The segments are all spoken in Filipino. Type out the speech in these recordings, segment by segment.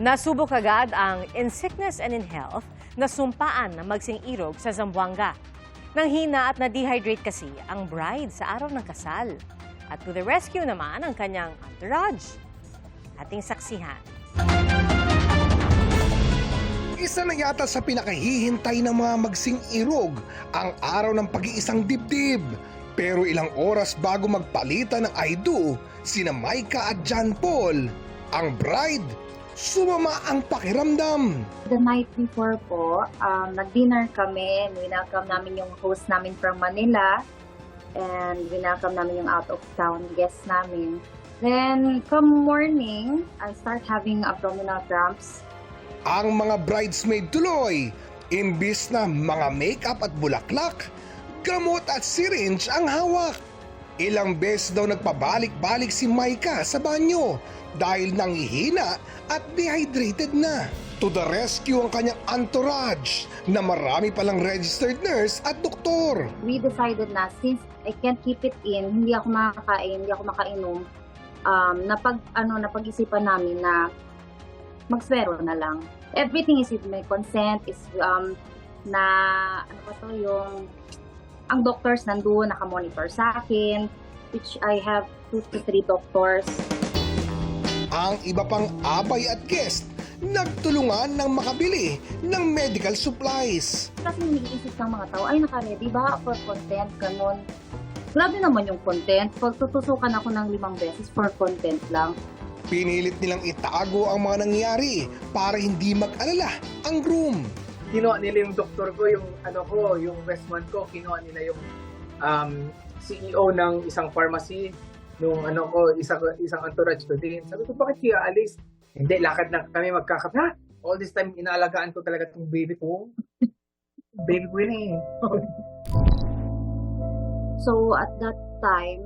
Nasubok agad ang In Sickness and in Health na sumpaan na magsing-irog sa Zamboanga. Nanghina at na-dehydrate kasi ang bride sa araw ng kasal. At to the rescue naman ang kanyang entourage. Ating saksihan. Isa na yata sa pinakahihintay ng mga magsing-irog ang araw ng pag-iisang dibdib. Pero ilang oras bago magpalitan ng I-Do, sina Micah at John Paul, ang bride, sumama ang pakiramdam. The night before po, nag-dinner kami. Winelcome namin yung host namin from Manila. And winelcome namin yung out-of-town guests namin. Then, come morning, I start having abdominal cramps. Ang mga bridesmaid tuloy, imbis na mga makeup at bulaklak, gamot at syringe ang hawak. Ilang beses daw nagpabalik-balik si Micah sa banyo dahil nanghihina at dehydrated na. To the rescue ang kanyang entourage na marami palang registered nurse at doktor. We decided na since I can't keep it in, hindi ako makakain, hindi ako makainom, napag-isipan namin na magswero na lang. Everything is with my consent, is ang doctors nandun, nakamonitor sa akin, which I have 2 to 3 doctors. Ang iba pang abay at guest nagtulungan ng makabili ng medical supplies. Kasi iniisip ng mga tao, ay naka-ready ba for content, ganun. Grabe naman yung content. Pag tutusukan ako ng 5 beses for content lang. Pinilit nilang itago ang mga nangyari para hindi mag-alala ang groom. Kinuha nila yung doktor ko, yung best man ko, kinuha nila yung CEO ng isang pharmacy, nung isang entourage ko din. Sabi ko, bakit siya alis? Hindi, lakad na kami magkakapit. All this time, inaalagaan ko talaga itong baby ko. Baby ko yun eh. So, at that time,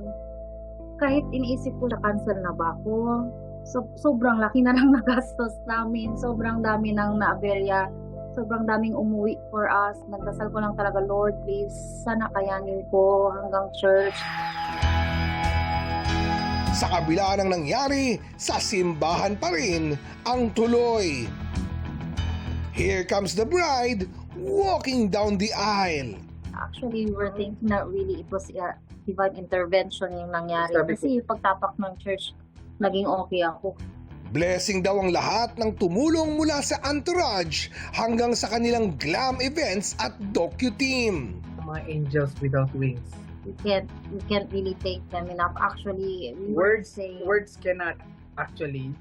kahit iniisip ko na cancel na ba ako, sobrang laki na lang nagastos namin. Sobrang dami ng naaberya. Sobrang daming umuwi for us. Nagdasal ko lang talaga, Lord, please, sana kayanin ko hanggang church. Sa kabila ng nangyari, sa simbahan pa rin ang tuloy. Here comes the bride walking down the aisle. Actually, we were thinking na really it was divine intervention yung nangyari. Kasi yung pagtapak ng church, naging okay ako. Blessing daw ang lahat ng tumulong mula sa entourage hanggang sa kanilang glam events at docu-team. Mga angels without wings. We can't really take them enough. Actually, Words cannot actually.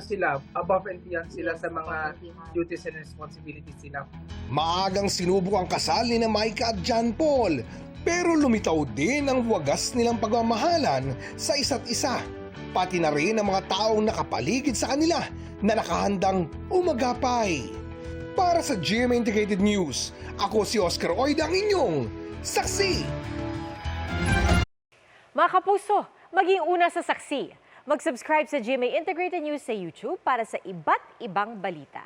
Sila, above and beyond sila sa mga duties and responsibilities sila. Maagang sinubok ang kasal ni Micah at John Paul, pero lumitaw din ang wagas nilang pagmamahalan sa isa't isa. Pati na rin ang mga taong nakapaligid sa kanila na nakahandang umagapay. Para sa GMA Integrated News, ako si Oscar Oida, ang inyong saksi. Mga kapuso, maging una sa saksi. Mag-subscribe sa GMA Integrated News sa YouTube para sa iba't ibang balita.